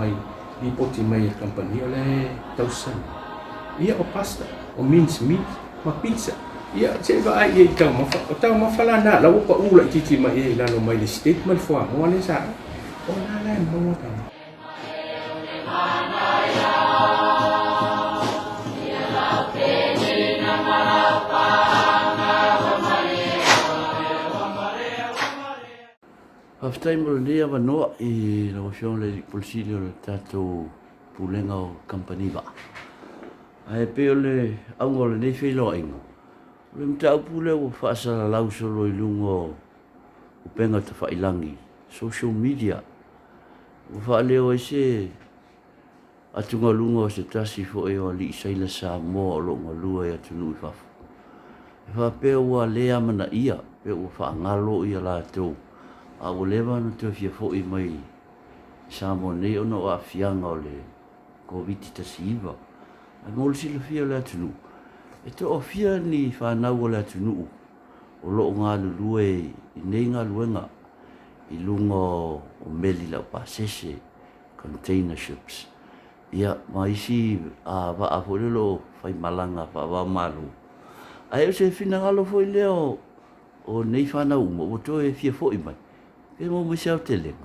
mai di poti mai company oleh tausan ia o pasta o meat ma pizza ia se va ai tau mafalana la upa ula titi mai ia la no mai le statement fo mo le sa o na mo ta After mo le ava no I la option le polisi le tato pulenga o company ba. Ai pe le au le nei fe lo ingo. Le mta pule o fa sa la solo I lungo o penga te fa ilangi social media. O fa le o se atunga lungo se tasi fo e o li sai la sa mo lo ngolua ya tunu fa. Fa pe o le amana ia pe o fa ngalo ia la to. A o lewa no te fia fo I mai sa mo nei ona o a fianga o le COVID-19. A mo le sila fia le atunu. E to o fia ni whanau o le atunu. O lo ngā lulue I nei ngā luenga I lungo o meli lau pasese container ships. Ia maisi a wa a polelo fai malanga pa wa malu. Ai o se fina ngalo fo I leo o nei whanau mo o to e fia fo I mai. E mo mo siau tele.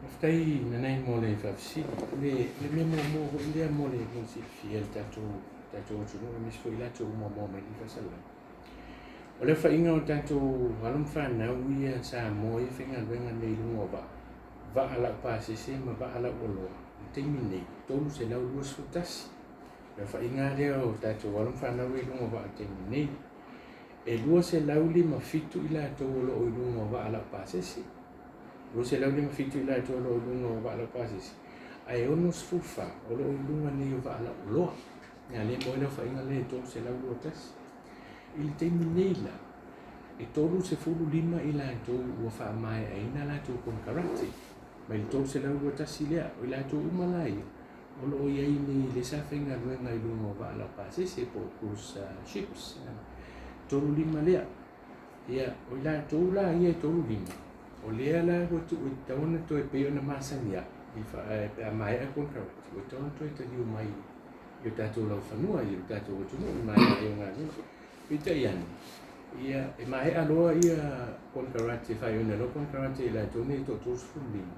Aftai nanai mo le fafsi le mo le mo le mo si fiel tato tu no mi sfoi la tu mo mai di fasala. O le fa inga o tato halum fa na wi sa mo I finga venga nei lungo ba. Va ala pa se ma va ala olo. Termine tolu se la lu sfutas. Le fa inga le o tato halum fa na wi lungo ba termine. E lua se lauli ma fitu ila to lo o lungo va ala pasesi. Lua se lauli ma fitu ila to lo o lungo va ala pasesi. Ai ono sfufa o lo o lungo ni va ala lo. Ya le mo fa inga le to se lauli o tas. Il terminela. E tolu se fulu lima ila to o fa mai aina la to con karate. Ma il to se lauli o tas ila o ila to umalai. O lo o yai ni le sa finga luenga I lungo va ala pasesi po cruise ships. Tolu lima lea. Ia, o la tolu la ia tolu lima. O lea la ko tu tauna to e pe ona masania. I fa a mai a kon ka. O tauna to te liu mai. Yo tato la fanua, yo tato o tuno mai ai nga ni. Pita yan. Ia, e mai a loa ia kon karate fa yo na lo kon karate la to ni to tos lima.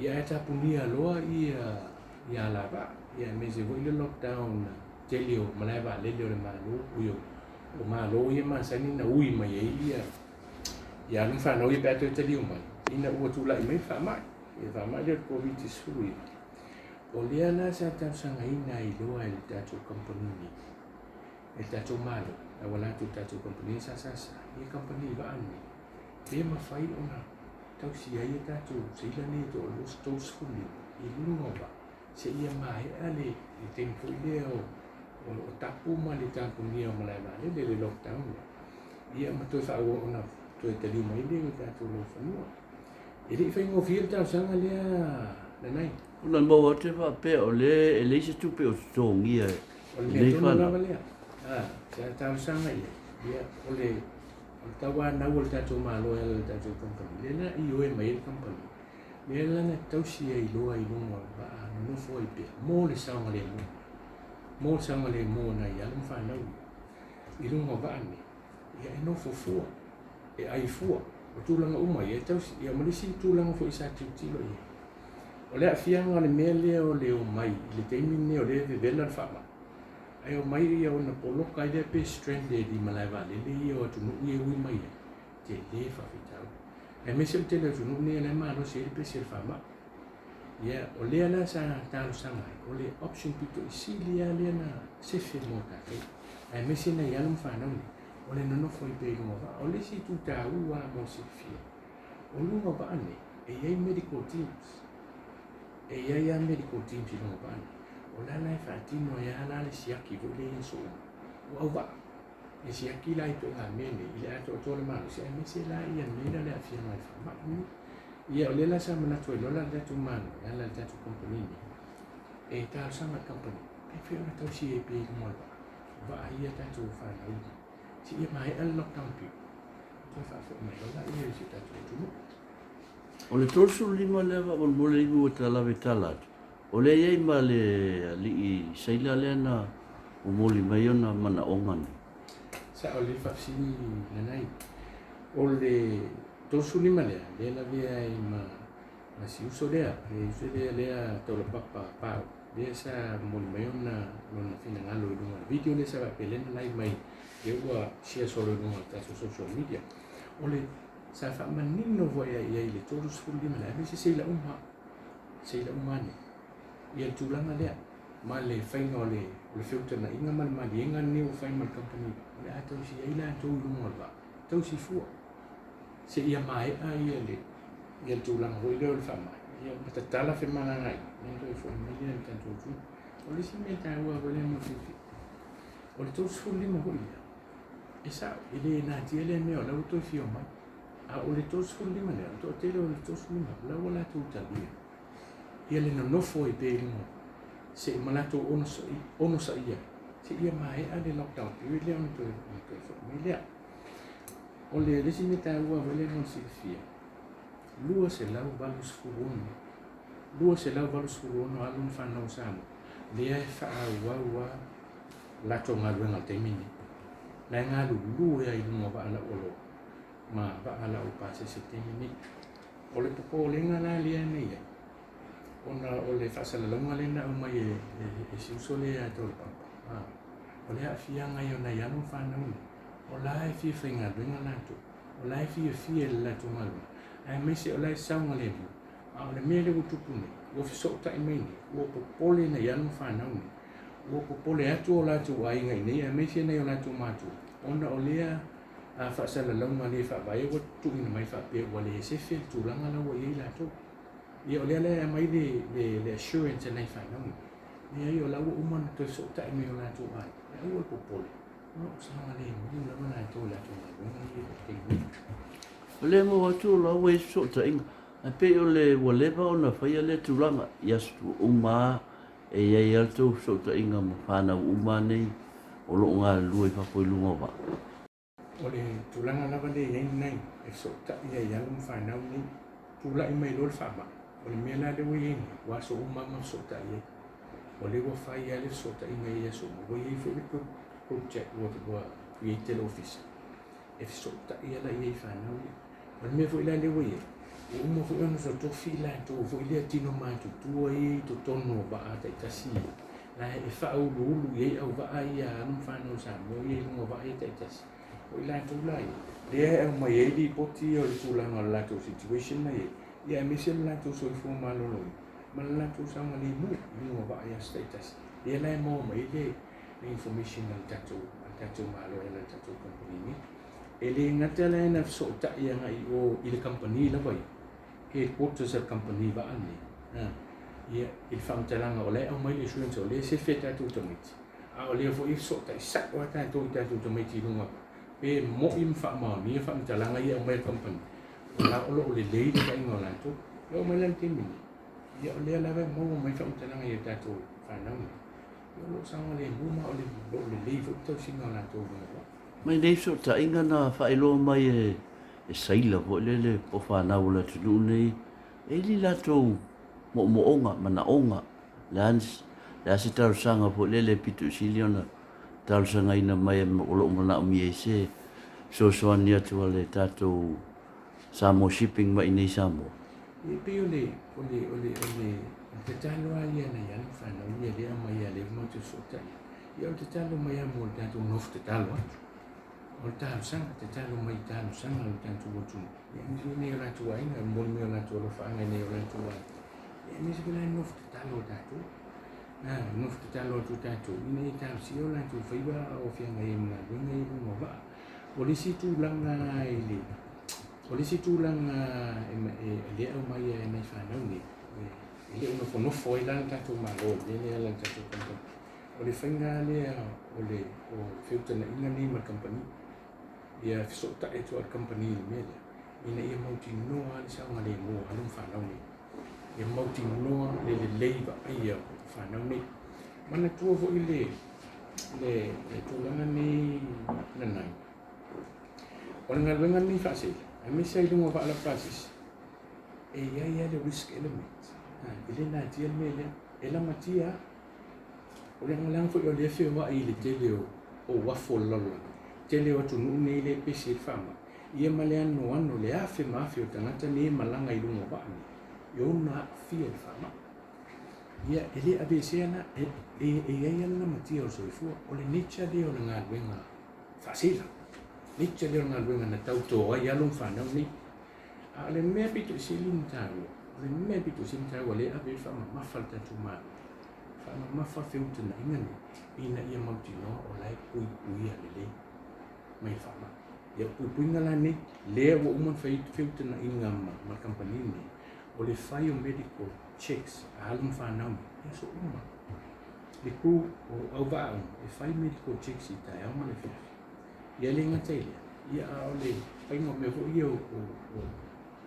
Ia ta punia loa ia la ba. Ia me se vo ile lockdown. Telio malai ba le le malu uyo. O malo ia ma sani na ui mai ia ia não fa no ia perto te liu mai ina o tu lai mai fa mai e fa mai le covid sui o lia na sa ta sanga ina I loa il tato company ni il tato malo a wala tu tato company sa ia company ba ani e ma fai ona tau si ia tato se ila ni to los tos fuli I lungo ba se ia mai ale I tempo leo o tapu ma le tapu ni o malai ba le lockdown ia ma to fa o na to te li mai le ta to lo fa no e le fa ngo fiel ta sanga le na nai Una mo te fa pe o le le se tu pe o songi e o le to na va le ta sanga ia o le o ta wa na o ta to ma lo e ta to company le na I o e mai company le la na tau si e lo ai no ba no foi pe mo le sanga le mo sanga le mo na ia não fa não I lungo va ani ia e no fo e ai fo o tulanga uma ia tau ia malisi tulanga fo isa tilo ia o le afianga le mele o le o mai le teimine o le vela fa ma ai o mai ia ona polo kai le pe stranded di malaiva le ia o tunu ia ui mai te le fa fitau e me se te le tunu ne le ma no se pe se fa ma ia o le ala sa talo sanga o le option pito isilia le na se fe mo ka ai me se na ia no fa no o le no foi pe no va o le si tu ta u a mo se fi o lungo ba ane e ia medical teams e ia medical teams no ba ane o la la fa tino ia la le si aki vo le so o va e si aki la to la mene ia to le ma se me se la ia mena le afia mai fa ma ia o le la sa mana to lo la tu mano ia la tu company e ta sa ma company e fe na to si e pe mo va ia ta tu fa na si ia mai al lockdown pi to fa fo mai la ia si ta tu O le tolsu lima le wa mo le ibu tala vetala. O le ye ma le li saila le na o mo le mai ona mana ongan. Sa o le whapsini nanai. O le tolsu lima lea, le la vea I ma si uso lea, le uso lea tau la papa pao. Lea sa mo le mai ona lona fina ngalo I lunga. Video le sa pelena lai mai, le ua share solo I lunga tato social media. O le sa fa manino voia ia I le tolsu lima lea, me se seila umane. Ia tulanga lea. Ma le whainga o le whiuta na inga ma le inga ni o whainga company. Le a tau si eila tau lunga ba. Tau si fua. Se ia mai a ia le. Ia tulanga hoi leo le whamai. Ia matatala whi mana ngai. Ia tau fua milia ni tanto tu. O le si mea tai ua wale mo fifi. O le tau sifu lima hoi ia. E sao, ele na tia le mea o lau toi fio mai. A o le tau sifu lima lea. O tele o le tau sifu lima. Lau wala tu talia. Ia le nonofo I pe lima. Se malato ono sa ia se ia mai a le lockdown period le on to familia o le lesi me ta ua vele non si fia lua se lau valus furono alun fa no samo le ai fa wa la to ngalu ngal te mini la ngalu lu ia I mo ba ala olo ma ba ala o pase se te mini o le popo le ngala le nei ona o le whasalalonga lena o mai e siuso le a tole papa. O le hawhia ngai o na ianu whanau. O la e fia whainga luenga lato. O la e fia le lato malu. Ai meise o la e saunga le mu. A o le mea le utupu ne. Ua fiso ta I meini. Ua popole na ianu whanau ne. Ua popole atu o lato o ai ngai nei. Ai meise nei o lato matu. Ona o lea a whasalalonga le whabai. Ua tu ina mai whapea. Ua le sefe tulanga la ua I lato. Ia o lea lea mai le assurance nei whanau. Ia I o lau uman to so ta I mea o lato ai. Ia ua popole. O sama le mu la mana to lato mai. O le mo watu la we so ta inga. A pe o le waleva o na whaia le tulanga. Iasu uma e iai alto so ta inga ma whana uma nei. O lo ngā lua I whapoi lunga wa. O le tulanga lava le iai nei. E so ta iai alu whanau nei. Tula I mai lor whama. O le mea la le wei eni, wa so umama so ta iei. O le wa whai ale so ta inga ia so. Wa iei fo liko project wa create le office. E so ta ia la iei whanau ia. O le mea fo ila le wei e. O uma fo iona so tofi la to fo ilia tino mātu. Tua iei to tono wa a ta itasi. La e wha ulu iei au wa a ia anum whanau sa. Mo iei lunga wa a ta itasi. O ila tu la ia. Lea e mai ei li poti o le tulanga o lato situation na iei. Ia mese la tu so fu malolo. Mala tu sa ngali mu ni wa ba ya status. Ia la mo mai le information al tato malo la tato company ni. Ele ngata la na so ta ia ngai o ile company la vai. Headquarters of company ba ani. Ia il fam talanga o le o mai le insurance o le se feta tu tomiti. A o le fo if so ta sa wa ta tu tomiti lunga. Pe mo im fa ma ni fam talanga ia mai company. La o le lei le kai ngola tu lo mai lan timi ia o le la ve mo mai fa utana ia tatu fa na lo sa le mo ma o le lei fu to singa la tu Mai nei so ta inga na whaelo mai e saila po le o whanau la tunu nei. E li la tō mo onga, mana onga. Le ase tarusanga po le pitu siliona. Tarusanga ina mai o lo mana o mi e se. So soani atu le tātou Samo shipping mai nei Samo. E pe o le te talo ali ana ia na whanau ia le ama ia le mo te sota. Ia o te talo mai amo le tātou nof te talo atu. O le talo sanga, te talo mai talo sanga o tātou watu. Ia misi nei o latu aina, moni me o latu o whaanga nei o latu aina. Ia misi bila nof te talo tātou. Nof te talo atu tātou. Ina i talo si o latu whaiwa o whianga i mga winga i mga wa. O le si tūlanga i le. O le si tūlanga le au mai e nei whanau ni. Le una whanofo i lana tātou malo, le ala tātou company. O le whainga lea o whiutana inga ni ma company. Ia fisota e toa company ni mele. Ina ia mauti noa le saunga le mo alum whanau ni. Ia mauti noa le leiva ia whanau ni. Mana tua vo i le tūlanga ni nanai. O le ngaluenga ni whasei. A me sei lunga wa ala prasis. ia le risk element ile na tia mele ela matia o le ngalang fo le fe wa ile tele o wa fo lolo tele o tunu nei le pesi fama ia male ano le afe mafio tangata ni malanga i lungo ba ni yo na fia fama ia ele abesiana ia na matia o so fu o le nicha de o nga wenga fasila nicha de o nga wenga na tauto ia lung fana ni ale me pitu silin tawo le me pitu silin tawo le abe fama mafalta tuma fama mafa feutena ingani ina ia mautino o lai pui ale mai fama ia pui ngala ni le wo umon feutena ingama ma company ni o le fai o medical checks alum fana ia so uma le ku o au va le fai medical checks ita ia ma le fi ia le ngatai ia o le pai mo me vo ia o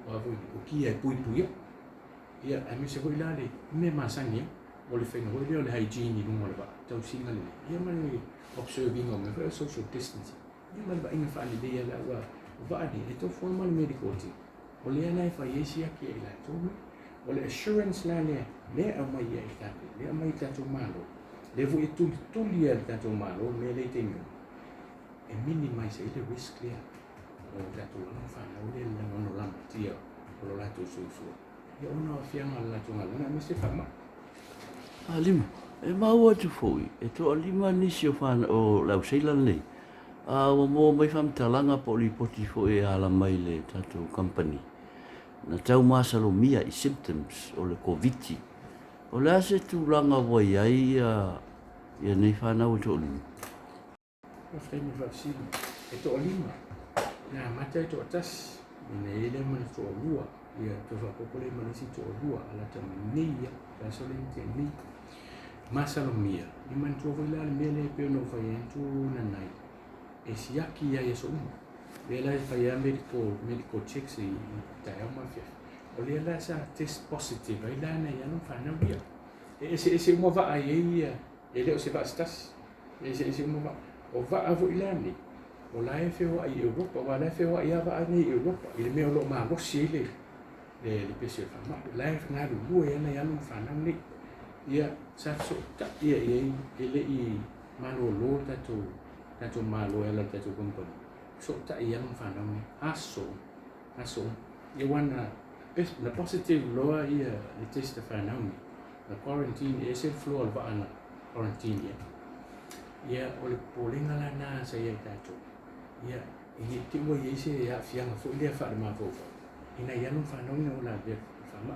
o kia pui ia a me se voi lale me masani o le fenga voi le hygiene ni mo le ba tau singa le ia ma le observing o me social distancing ia ma ba inga fa le ia la wa va ni e to formal medical team o le ana fa yesia ki ila to o le assurance la le a mai ia ita le a mai ta to malo le vo e tu ia ta to malo me le tengo e minimize le risk le o la to la fa o le la no la tia o la to so ia ona fianga la to ngala me se fama Lima, e maua tu foi, e to lima nisi o whana o lau seilan nei. O mō mai whamtalanga po li poti foi e ala mai le tatou company. Na tau masalo mia i symptoms o le COVID-19. O le ase tu langa wai ai ia nei whanau to lima. O whaimi whapsili, e to lima. Nā mata e to atas, ne ele mana to lua. Ia to whakopole mana si to lua, ala ta neia, ka solen te nei. Masalo mia, i man tua voi la mea le peo no whai entu na nai. E siaki ia e so umu. Le la e whai a medical checks i tai au mafia. O le la sa test positive, ai la na ia no whanau ia. E se umo wa ai ia, e leo se wa stas. E se umo wa, o wa a voi la ni. O la e wheo ai Europa, wa la e wheo ai awa a nei Europa. I le mea o lo maa rosi le pesi o whama. La e whangaru lua ia na ia no whanau ni. Ia sa so ta ia ele I malo lo tato malo ela tato company so ta ia no fana ni aso ia wana na positive lo ia le test fana ni na quarantine e se floor ba ana quarantine ia ole polinga la na sa ia tato ia I timo ia se ia fianga fo ia fa ma fo ina ia no fana ni ola de fama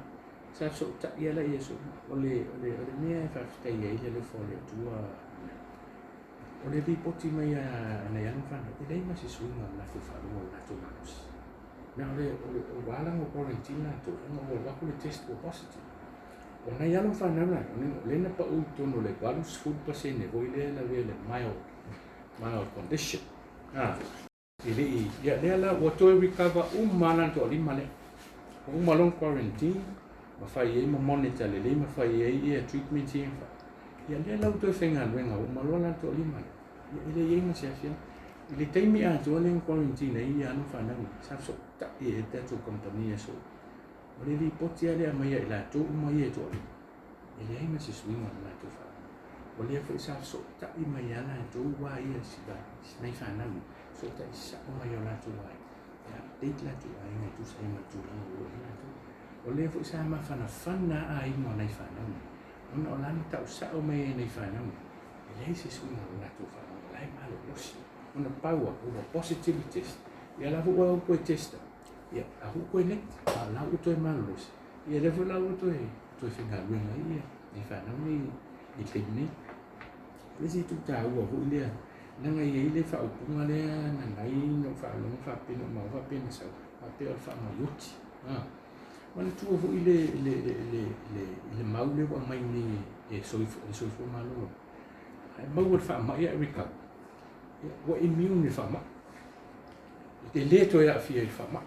sa so ta ia la ia so ole mea fa sta ia le fole tua ole vi poti mai na ia no fa e dai ma si suina la fu fa lo la to mas na ole wala mo quarantine to no wa ku test positive ona ia no fa na le na pa u to no le galus food pasene voi le la le mild condition ili ia le la wa to recover malan to li male malon quarantine ma fai e ma monitor le ma fai e treatment e fa ia le lau to fenga wenga o malona to lima ile ye ma se afia ile taimi a to le quarantine ia no fa na sa so ta e to company so o le poti ale ma ia la to ma ia to ile ai ma se swinga na to fa o le fa sa so ta I ma ia na to wa ia si ba nei fa na so ta sa ma ia la to wa ya date la to ai na to sa ma to la o le fu sa ma fana ai mo nei fana ona o lani tau sa o me nei fana le se suna la tu fana lai malo losi ona paua o positive test ia la fu o ko test ia a hu ko net a la u to malo losi ia le fu la u to finga luenga ia nei fana ni I tekni le si tu ta o hu le na ngai ile fa o punga le na ngai no fa lo fa pino ma fa pino sa a pe o fa ma yuti Mana tu fu le maule wa mai ni e so malo. Ai mau fa mai e rika. Wa immune fa ma. Te le to ya fi fa ma.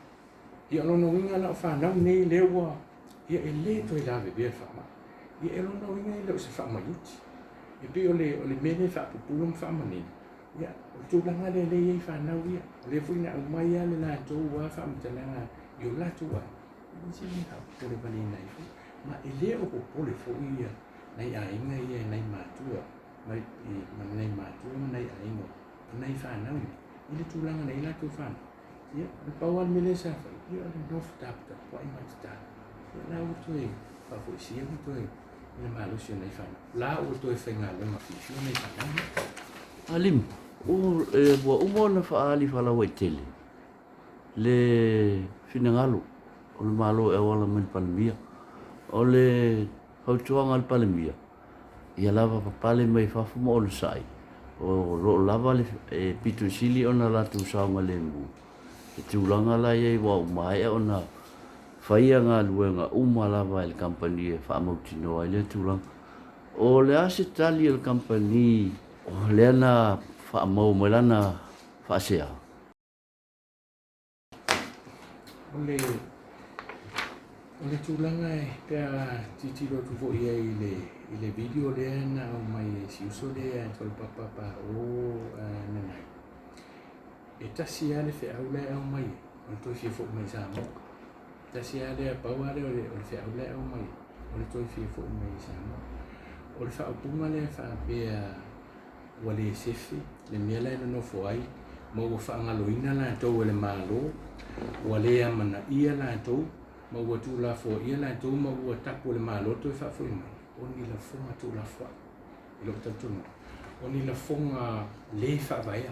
Ia no winga na fa na nei le wa. Ia e le to la be fa ma. Ia e no winga le se fa ma yuti. E pe ole mele fa pulum fa ma ni. Ia tu la ngale le fa na ia. Le fu na mai ya le na to wa fa ma tala yo la tu wa. Isi ni ka pole pale nai fu. Ma ele o ko pole fo ia nai ainga ia nai matua. Mai nai matua nai ainga. Nai fa na. Ile tulanga nai la tu fa. Ia pawan mele sa fa. Ia no tap tap pa ima sta. Ia na o tu e fa fo sia o tu e. Ile ma lo sia nai fa. La o tu e fa nga le ma fi nai fa na. Alim, o umona fa ali fa la waitele. Le finangalo, o le malo e wala men palmia. O le hautuanga al palmia. Ia lava papale mai fafu mo o le sai. O ro lava le pitu sili ona la tu saunga le mbu. E tūlanga la iei wa umai ona whaia ngā luenga uma lava il company e whaamautinoa i le tūlanga. O le ase tali il company o le ana whaamau mai lana whaasea. O le tūlanga e pia titiro tu fo ia i le video le na o mai si uso le e tol papa o nanai. E tasi ale fe au le au mai o toi fi fo mai sa mo. Tasi ale pau ale o le fe au le au mai o le toi fi fo mai sa mo. O le fa punga le fa pia wale sefi le miela no fo ai mo fa ngaloina la to le malo wale amana ia la to mo wa tu la fo ia la to mo wa tapo le malo to fa fo mai oni la fo ma tu la fo lo tanto no oni la fo le fa vai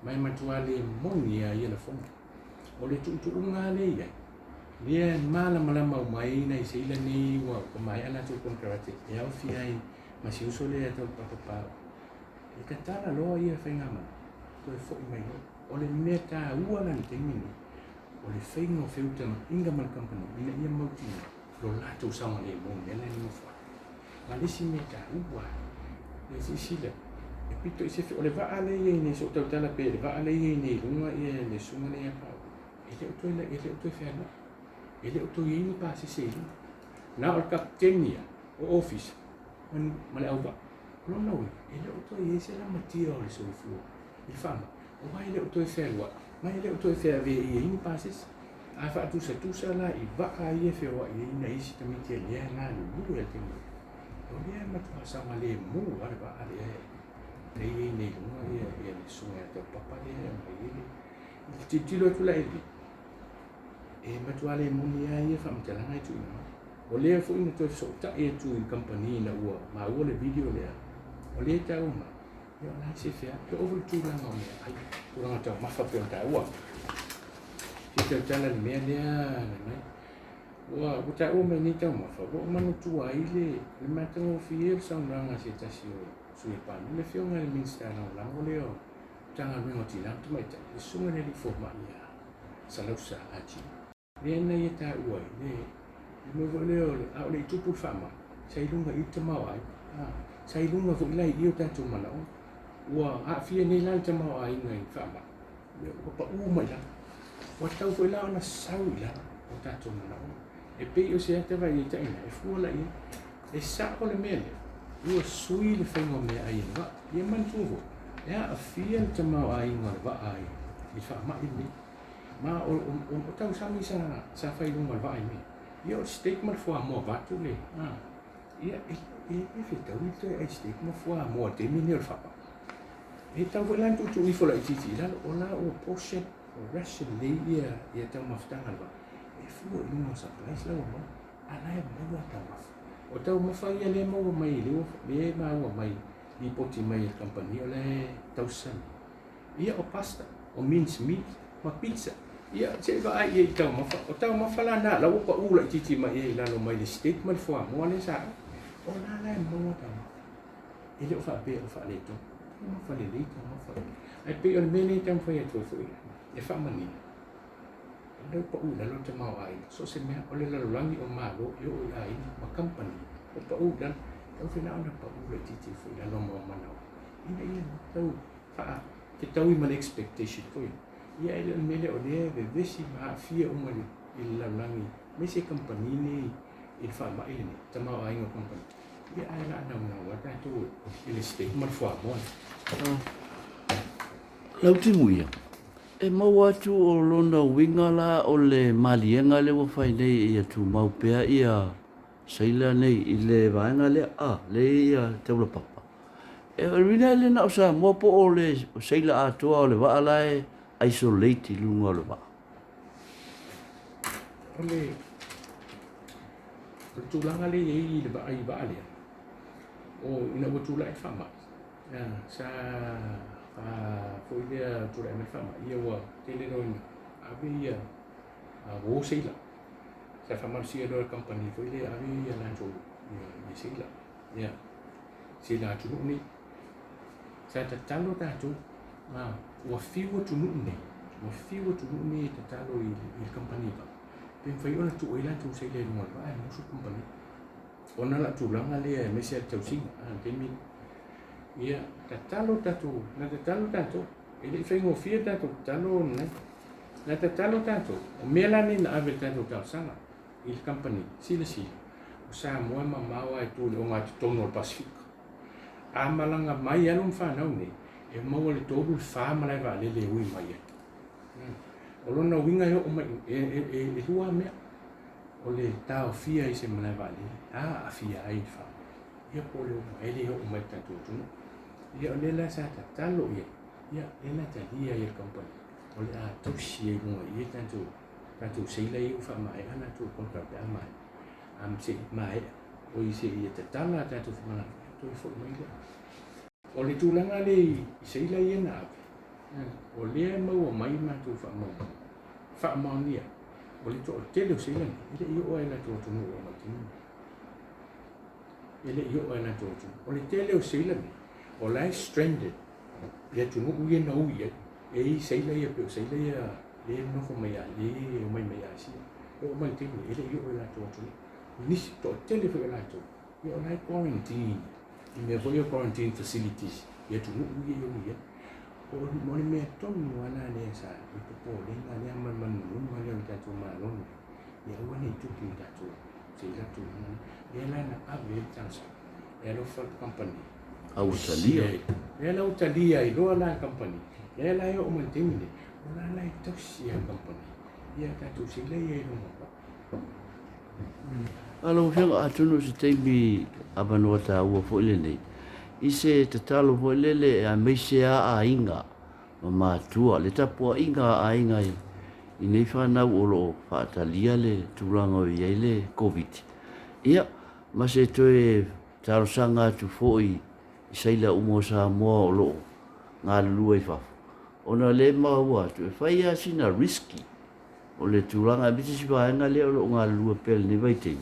mai matuale moni ia la fo o le tu nga le ia ia mala mai nei se ila ni wa mai ana tu contract ia o fi ai ma si uso le to pa e ka tala loa ia whainga mana ko e fo mai o le meta ua lan te mini o le whainga o whiutama inga mal company ina ia mautina lo lato sama le mo mele ni mo fa ma lisi meta ua le sisila e pito i sefi o le vaa le ia nei so tau tala pe le vaa le ia nei runga ia le sunga le ia pa e le uto ila e le uto e whiana e le uto i ni pa se se na o kaptenia o office ma le au va no no ele o to ese la matia o le sofu il fama o vai le o to e felwa mai le o to e fe ave i in passes a fa tu se la i va a i fe o i na isi tamit e le na lu e te o le ma tu sa ma le mu va va ale le i ne no ia le sunga te papa le mai il titilo tu la e ma tu ale mu ia ia fa mtela ngai tu o le fu ina to so ta e tu in company na ua ma ua le video le o le ta uma yo la se fea to over tu la no me ai tu la ta ma fa pe ta ua si te tala le me le mai ua o ta uma ni ta ma fa o ma no tu ai le ma ta o fiel sa nga se ta si o su e pa le fio nga le minsta na la o le o ta nga me o ti la tu mai ta su nga le forma ia sa lo sa ati le na ia ta ua le mo voleo a le tupu fama sai lunga i te mau ai sai lunga fu lai io tanto mana ua a fia nei lan te mau ai ngai fama o pa u mai la o tau fu la na sau la o tanto mana e pe o se te vai i te ina e fu la i e sa o le mele ua sui le fengo me ai va ia man tuvo a fia te mau ai ngai va ai i fama i ni ma o tau sami sa fai lunga va ai me io statement fu mo vatu le ia e fita wito e statement fu mo te minir fa e tau volan tu i fola titi la o la o poshe o ration le ia tau maftanga ba e fu i mo sa place la mo ala e mo tau maf o tau mafa ia le mo mai le ma o mai di poti mai il company le tau san ia o pasta o mince meat ma pizza ia se va ai e tau ma fala na la o pa ula titi ma e la no mai le statement fo mo le sa o la la mo ta e le fa pe o fa le to mo fa le to mo fa ai pe o meni tam fa e to fo e fa mani le pa ula lo te ma ai so se me o le la langi o ma lo yo ai ma company o pa ula o fina ona pa ula titi fo la no mo ma no ina tau fa ke tau i ma expectation fo ia ele mele o le vesi ma fia uma il la langi me se company ni il fa ma ele tama ai ngo company ia ala na wa ta tu il statement fo mo lau te muia E mau atu o lona winga la o le malienga le wa fai nei ia tu mau pea ia saila nei i le vaenga le le ia teula papa. E rina le na usa mo po o le saila atua o le waa lai isolate i lunga o le waa. Ole tulanga le i le ba ai ba le o ina wo tula e fama ya sa foi dia tula e fama ia wa tele no ave ia wo sila sa fama sia do company foi le ave ia la jo ia sila ya sila tu ni sa ta talo ta tu wa fiwo tu ni wa fiwo tu ni ta talo i company ba pen fai ona tu ila tu sei le no ba no su company ona la tu langa le me se tu sing ke mi ia ta talo ta tu na ta talo ta tu ele fai ngo fia ta tu talo na ta talo ta tu o mela ni na ave ta tu ta sana il company si o sa mo ma mawa e tu le onga tu no Pacific a malanga mai alum fa na ni e mo le to bu fa ma le va le ui mai o lona winga yo o mai e hua mea o le tau fia i se mana vale a fia ai fa ia po le o ele o mai tatu tunu ia o le la sa ta talo ia ena ta dia ia company o le a tau si e mo ia tatu sei la i fa mai ana tu contract a mai am se mai o i se ia ta tala tatu mana tu fo mai o le tulanga le sei la ia na o le mau mai ma tu fa mau nia o le to tele o sila ele io ai na to no o mati ele io ai na to o le tele o sila o lai stranded ia tu no ia na uia e sila ia pe sila ia le no fo mai ali o mai si o mai te ele io ai na to ni to tele fo la to io lai quarantine i me voglio quarantine facilities ia tu no ia o moni me tonu ana ne sa i po le na ne man no le ta tu ma no ya o ne tu pi ta tu se la tu ya la na ave chance ya lo fa company Au talia. ya la utalia i lo la company ya la yo mo temile o la to si company ya ta tu se le ye no Alo fianga atunu se teimi abanoa ta ua fo ile nei. I se te talo fo lele a meisea a inga ma mātua le tapu a inga i nei whanau o lo whaatalia le tūranga o iei le COVID. Ia, ma se toe taro sanga atu fo i saila umo sa moa o lo ngā lua i whafu. Ona le maua atu e whaia sina risky o le tūranga biti si whaenga le o lo ngā lua pel ne vaitei.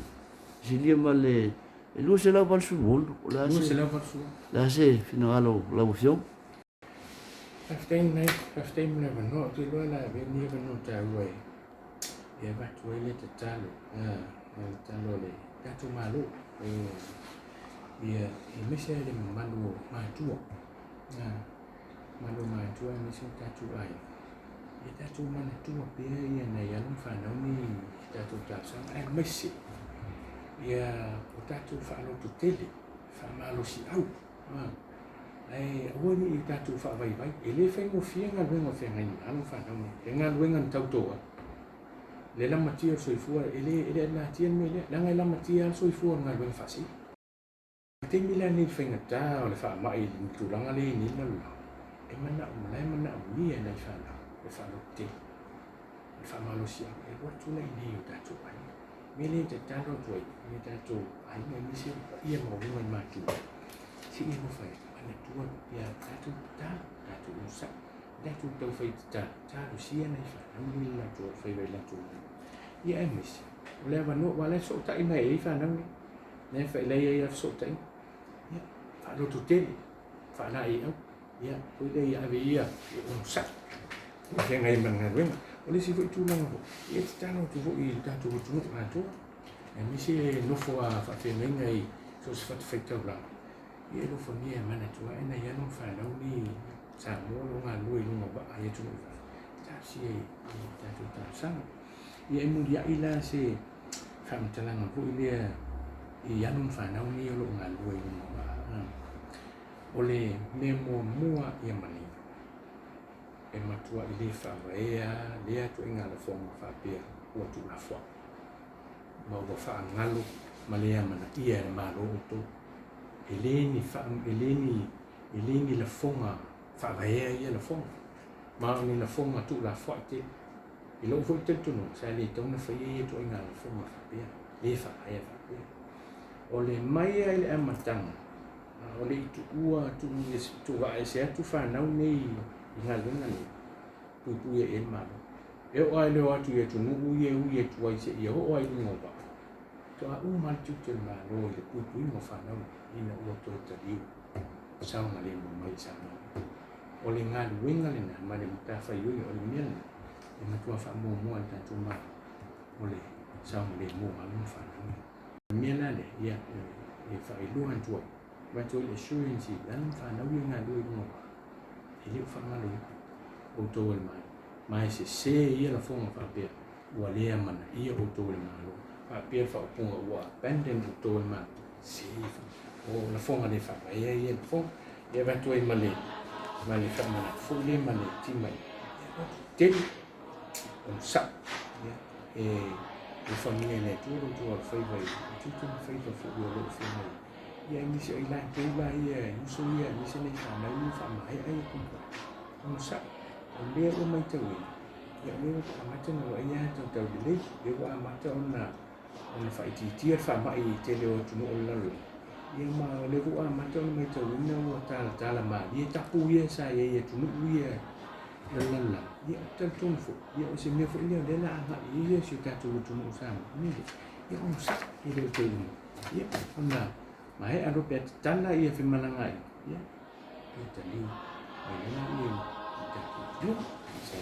Si lia ma le e lua se lau palsu wolu. lua se lau palsu. La se fina alo lau fiong. 15 never know tu lo la be never know ta wai e va tu le te talo talo le ta tu malu e me se le malu ma tu malu ma tu me se ta tu ai e ta tu mana tu pe e na ya no fa no ni ta tu ta sa e me se ia o ta tu fa lo tu tele fa malu si au ai wani i tatu fa vai ele fai mo fianga luenga fe ngai anu fa no e nga luenga tau toa le la matia soifua ele na tia me le la ngai la matia soifua nga luenga fa si te mila ni fenga ta o le fa mai ni tu langa le ni na lu e mana ni e na fa na e fa lo te e fa malo sia e wa tu nei ni o tatu ai me le te tano toi me tatu ai me si ia mo ni ma tu si ni mo fai na tua ya tatu usa tatu tau fai tatu sia na fa ni la tu fai la tu ya emis o le va no wala so ta ina e fa na ne fa le ya so ta ya fa lo tu te fa na e ya ko le ya ve ya usa ke ngai man na wen o le si fu tu na no e tano tu fu i tatu tu na tu e mi si no fo a fa te ngai so fa te fa la ia lo fonia mana tua ena ia no fa no ni sa mo lo nga lui no ba ia tu ta si ta tu ta sang ia mu dia ila se fam talang ko ia ia no fa no ni lo nga lui no ba ole me mo mua ia mani e matua i le whaawea, lea tu inga la whonga whaapea, ua tu la wha. Ma ua wha ngalo, ma lea mana ia e maro o tō. E leni la whonga, whaawea ia la whonga. Ma ni la whonga tu la wha te. I lo fo te tunu, sa le tona whaia tu inga la whonga whaapea, le whaawea whaapea. O le mai ai le amatanga, o le tu ua tu vae se atu whanau nei i ngā lunga nei, pui e maro. E o ai leo atu e tu nuku ue tu ai se ia o ai lunga wa. To a umar tu te maro i le pui mo whanau ina ua to ta riu. Saunga le mo mai sa mau. O le ngā luenga le na, ma le mutafa i ui o le miana, e matua wha mua ta tu ma. O le saunga le mo alu whanau. Miana le, ia, e whailuhan tuai. Matua le assurance i, alam whanau i ngā lue lunga wa. E leo whamalo o tō le mai. Mai se ia la whonga whaapea, ua lea mana ia o tō le malo. Whaapea whaapunga ua abandon o tō le mai. Se o la whonga le whaapea ia la whonga. Ia vatua i male whamana fule male timai. Teli, on sa. E whamia le tūro tō al whaiwai. Tūtuna whaiwai fu ua lo whamai. Ia nisi o ilai tūla ia, nuso ia, nisi nei whanau whamai ai kumpa. On sa. O lea o mai tau e. Ia lea o amata na wa ia tau tau le. Lea o amata o na whaititia whamai i te leo tunu o lalo. Ia ma lea o amata o mai tau ina o tala ma. Ia tapu ia sa ia tunu ia lalala. Ia o tau tonu fo. Ia o se mea fo ia lea la aha ia si tatu o tunu o sama. Ia o sa i leo tau ina. Ia o na mai aro pe tana ia whimananga i. Ia. Ia taliu. Ai lea ia. Yo, so